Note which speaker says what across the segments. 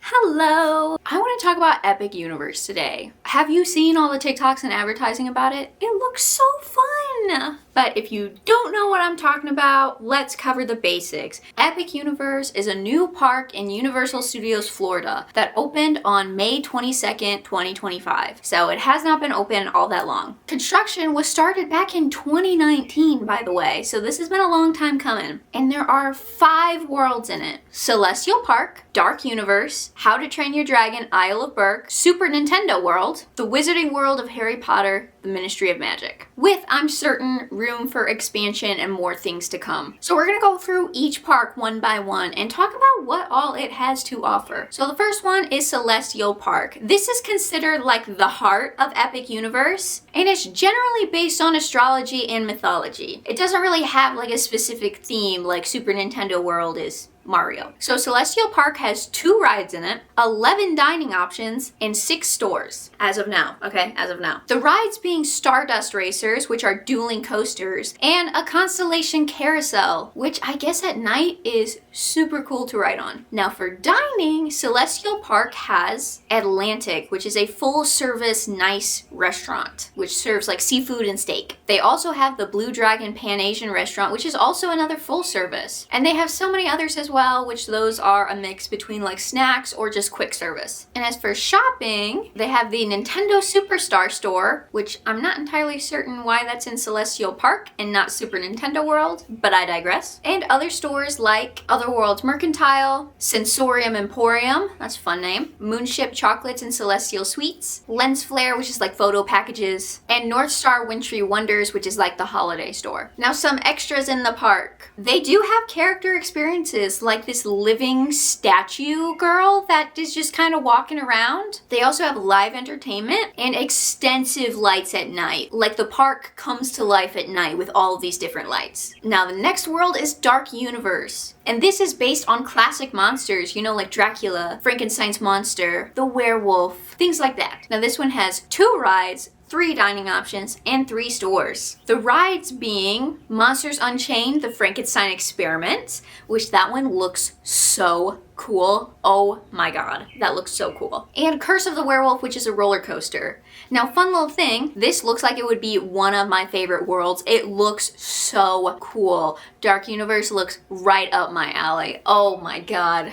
Speaker 1: Hello! I want to talk about Epic Universe today. Have you seen all the TikToks and advertising about it? It looks so fun! But if you don't know what I'm talking about, let's cover the basics. Epic Universe is a new park in Universal Studios Florida that opened on May 22nd, 2025. So it has not been open all that long. Construction was started back in 2019, by the way, so this has been a long time coming. And there are 5 worlds in it. Celestial Park, Dark Universe, How to Train Your Dragon Isle of Berk, Super Nintendo World, the Wizarding World of Harry Potter, the Ministry of Magic. With, I'm certain, room for expansion and more things to come. So we're gonna go through each park one by one and talk about what all it has to offer. So the first one is Celestial Park. This is considered like the heart of Epic Universe, and it's generally based on astrology and mythology. It doesn't really have like a specific theme like Super Nintendo World is Mario. So Celestial Park has 2 rides in it, 11 dining options, and 6 stores. As of now, okay? As of now. The rides being Stardust Racers, which are dueling coasters, and a Constellation Carousel, which I guess at night is super cool to ride on. Now for dining, Celestial Park has Atlantic, which is a full-service nice restaurant, which serves like seafood and steak. They also have the Blue Dragon Pan Asian restaurant, which is also another full service. And they have so many others as well, which those are a mix between like snacks or just quick service. And as for shopping, they have the Nintendo Superstar store, which I'm not entirely certain why that's in Celestial Park and not Super Nintendo World, but I digress. And other stores like Otherworld's Mercantile, Sensorium Emporium, that's a fun name, Moonship Chocolates and Celestial Sweets, Lens Flare, which is like photo packages, and North Star Wintry Wonders, which is like the holiday store. Now some extras in the park. They do have character experiences like this living statue girl that is just kind of walking around. They also have live entertainment and extensive lights at night. Like the park comes to life at night with all of these different lights. Now the next world is Dark Universe. And this is based on classic monsters, you know, like Dracula, Frankenstein's monster, the werewolf, things like that. Now this one has 2 rides, 3 dining options, and 3 stores. The rides being Monsters Unchained, the Frankenstein Experiment, which that one looks so cool. Oh my god, that looks so cool. And Curse of the Werewolf, which is a roller coaster. Now, fun little thing, this looks like it would be one of my favorite worlds. It looks so cool. Dark Universe looks right up my alley. Oh my god.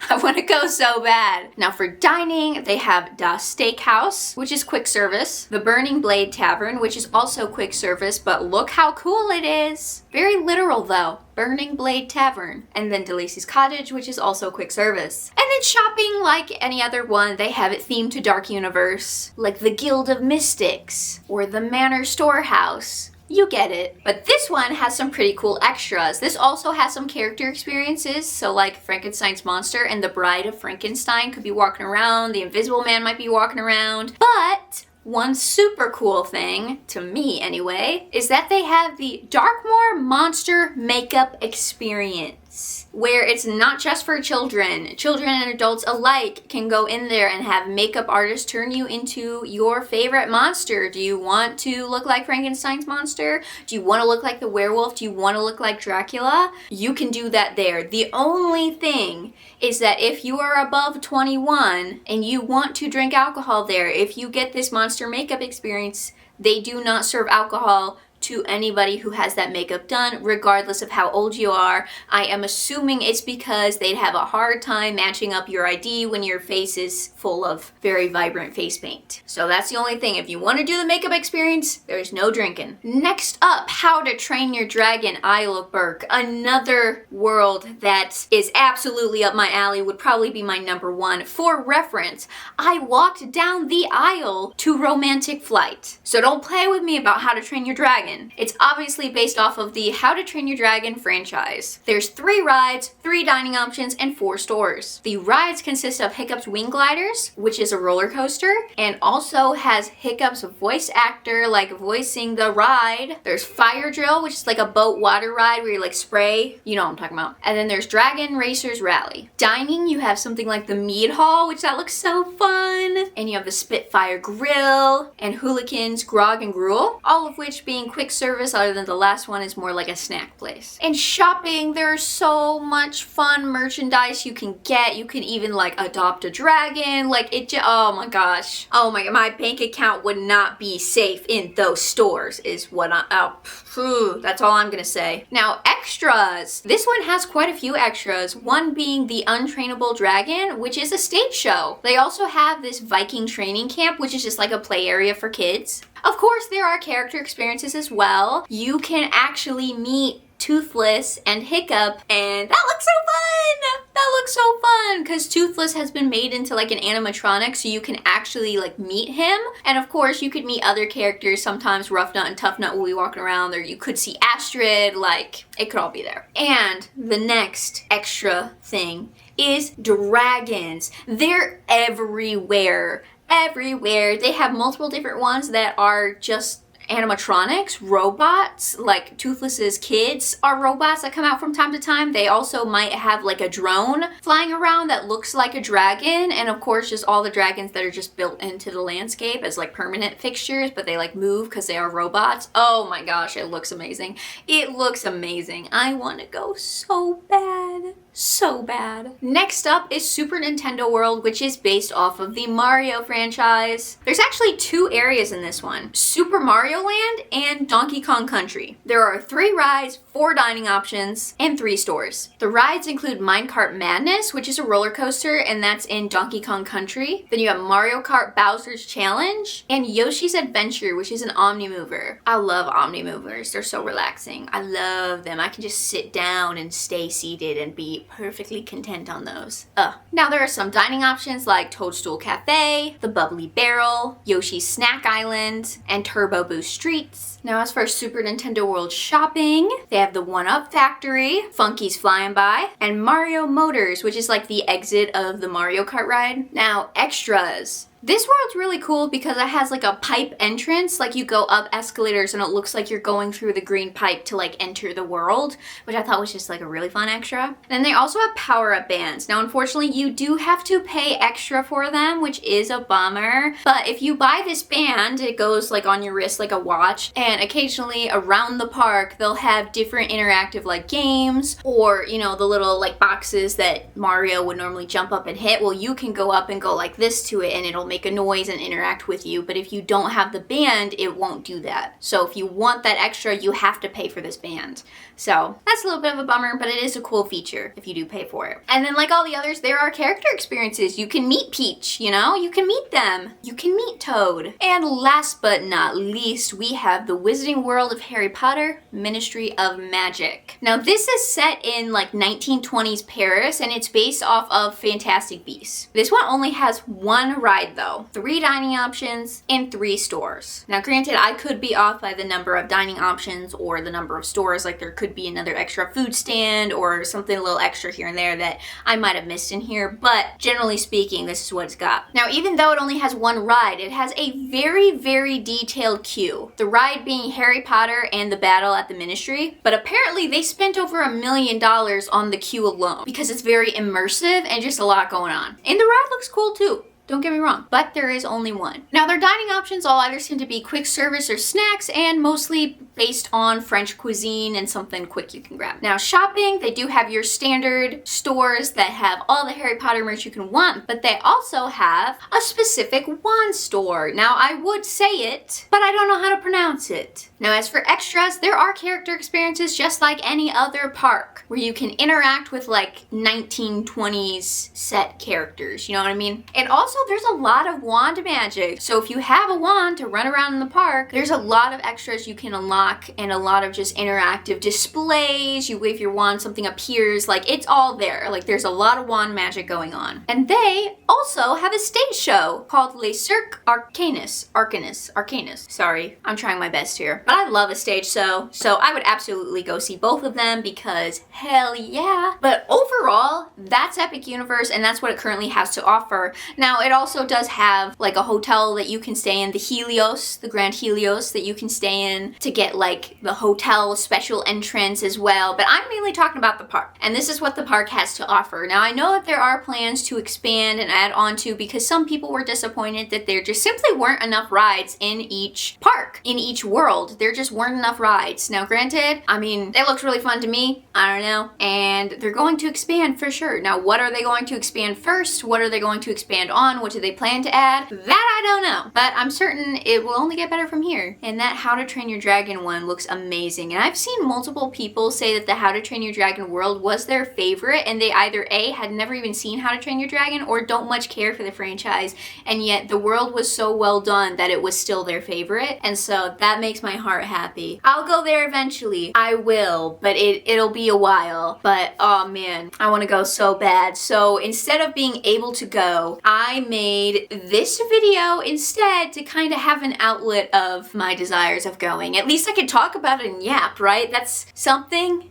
Speaker 1: I want to go so bad. Now for dining, they have Das Steakhouse, which is quick service, the Burning Blade Tavern, which is also quick service, but look how cool it is. Very literal though. Burning Blade Tavern. And then DeLacy's Cottage, which is also quick service. And then shopping, like any other one, they have it themed to Dark Universe, like the Guild of Mystics or the Manor Storehouse. You get it. But this one has some pretty cool extras. This also has some character experiences. So like Frankenstein's monster and the Bride of Frankenstein could be walking around. The Invisible Man might be walking around. But one super cool thing, to me anyway, is that they have the Darkmoor Monster Makeup Experience, where it's not just for children. Children and adults alike can go in there and have makeup artists turn you into your favorite monster. Do you want to look like Frankenstein's monster? Do you want to look like the werewolf? Do you want to look like Dracula? You can do that there. The only thing is that if you are above 21 and you want to drink alcohol there, if you get this monster makeup experience, they do not serve alcohol to anybody who has that makeup done, regardless of how old you are. I am assuming it's because they'd have a hard time matching up your ID when your face is full of very vibrant face paint. So that's the only thing. If you want to do the makeup experience, there's no drinking. Next up, How to Train Your Dragon Isle of Berk. Another world that is absolutely up my alley, would probably be my number 1. For reference, I walked down the aisle to Romantic Flight. So don't play with me about How to Train Your Dragon. It's obviously based off of the How to Train Your Dragon franchise. There's 3 rides, 3 dining options, and 4 stores. The rides consist of Hiccup's Wing Gliders, which is a roller coaster, and also has Hiccup's voice actor like voicing the ride. There's Fire Drill, which is like a boat water ride where you like spray. You know what I'm talking about. And then there's Dragon Racers Rally. Dining, you have something like the Mead Hall, which that looks so fun. And you have the Spitfire Grill and Hooligans Grog and Gruel, all of which being quick service other than the last one is more like a snack place. And shopping, there's so much fun merchandise you can get. You can even like adopt a dragon. Like oh my gosh. Oh my god, my bank account would not be safe in those stores is what that's all I'm gonna say. Now, extras. This one has quite a few extras, one being the Untrainable Dragon, which is a stage show. They also have this Viking training camp, which is just like a play area for kids. Of course, there are character experiences as well. You can actually meet Toothless and Hiccup, and that looks so fun! That looks so fun because Toothless has been made into like an animatronic, so you can actually like meet him. And of course, you could meet other characters. Sometimes Rough Nut and Tough Nut will be walking around, or you could see Astrid. Like, it could all be there. And the next extra thing is dragons. They're everywhere. Everywhere. They have multiple different ones that are just animatronics, robots, like Toothless's kids are robots that come out from time to time. They also might have like a drone flying around that looks like a dragon, and of course just all the dragons that are just built into the landscape as like permanent fixtures, but they like move because they are robots. Oh my gosh, it looks amazing. It looks amazing. I want to go so bad. So bad. Next up is Super Nintendo World, which is based off of the Mario franchise. There's actually 2 areas in this one, Super Mario Land and Donkey Kong Country. There are 3 rides, 4 dining options, and 3 stores. The rides include Minecart Madness, which is a roller coaster, and that's in Donkey Kong Country. Then you have Mario Kart Bowser's Challenge and Yoshi's Adventure, which is an Omnimover. I love Omnimovers. They're so relaxing. I love them. I can just sit down and stay seated and be perfectly content on those. Now there are some dining options like Toadstool Cafe, the Bubbly Barrel, Yoshi's Snack Island, and Turbo Boost Streets. Now as for Super Nintendo World shopping, they have the 1-Up Factory, Funky's Flying By, and Mario Motors, which is like the exit of the Mario Kart ride. Now extras. This world's really cool because it has like a pipe entrance, like you go up escalators and it looks like you're going through the green pipe to like enter the world, which I thought was just like a really fun extra. And then they also have power-up bands. Now unfortunately you do have to pay extra for them, which is a bummer, but if you buy this band, it goes like on your wrist like a watch, and occasionally around the park they'll have different interactive like games, or you know, the little like boxes that Mario would normally jump up and hit. Well, you can go up and go like this to it and it'll make a noise and interact with you, but if you don't have the band, it won't do that. So if you want that extra, you have to pay for this band. So that's a little bit of a bummer, but it is a cool feature if you do pay for it. And then like all the others, there are character experiences. You can meet Peach, you know? You can meet them. You can meet Toad. And last but not least, we have the Wizarding World of Harry Potter, Ministry of Magic. Now this is set in like 1920s Paris, and it's based off of Fantastic Beasts. This one only has 1 ride though, 3 dining options, and 3 stores. Now granted, I could be off by the number of dining options or the number of stores, like there could be another extra food stand or something a little extra here and there that I might have missed in here, but generally speaking, this is what it's got. Now even though it only has 1 ride, it has a very, very detailed queue. The ride being Harry Potter and the battle at the Ministry, but apparently they spent over $1 million on the queue alone because it's very immersive and just a lot going on. And the ride looks cool too. Don't get me wrong, but there is only 1. Now their dining options all either seem to be quick service or snacks, and mostly based on French cuisine and something quick you can grab. Now shopping, they do have your standard stores that have all the Harry Potter merch you can want, but they also have a specific wand store. Now I would say it, but I don't know how to pronounce it. Now as for extras, there are character experiences just like any other park where you can interact with like 1920s set characters, you know what I mean? And also there's a lot of wand magic. So if you have a wand to run around in the park, there's a lot of extras you can unlock and a lot of just interactive displays. You wave your wand, something appears, like it's all there. Like there's a lot of wand magic going on. And they also have a stage show called Les Cirques Arcanus. Sorry, I'm trying my best here. But I love a stage show, so I would absolutely go see both of them because hell yeah. But overall, that's Epic Universe and that's what it currently has to offer. Now, it also does have like a hotel that you can stay in, the Helios, the Grand Helios that you can stay in to get like the hotel special entrance as well. But I'm mainly talking about the park. And this is what the park has to offer. Now I know that there are plans to expand and add on to, because some people were disappointed that there just simply weren't enough rides in each park, in each world. There just weren't enough rides. Now granted, I mean, it looks really fun to me. I don't know. And they're going to expand for sure. Now what are they going to expand first? What are they going to expand on? What do they plan to add? That I don't know. But I'm certain it will only get better from here. And that How to Train Your Dragon one looks amazing. And I've seen multiple people say that the How to Train Your Dragon world was their favorite, and they either A, had never even seen How to Train Your Dragon, or don't much care for the franchise, and yet the world was so well done that it was still their favorite. And so that makes my heart happy. I'll go there eventually. I will, but it'll be a while. But oh man, I want to go so bad. So instead of being able to go, I made this video instead to kind of have an outlet of my desires of going. At least I could talk about it in Yap, right? That's something.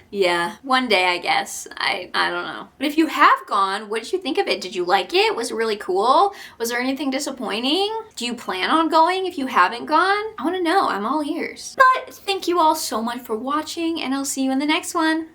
Speaker 1: Yeah, one day I guess. I don't know. But if you have gone, what did you think of it? Did you like it? Was it really cool? Was there anything disappointing? Do you plan on going if you haven't gone? I want to know. I'm all ears. But thank you all so much for watching, and I'll see you in the next one.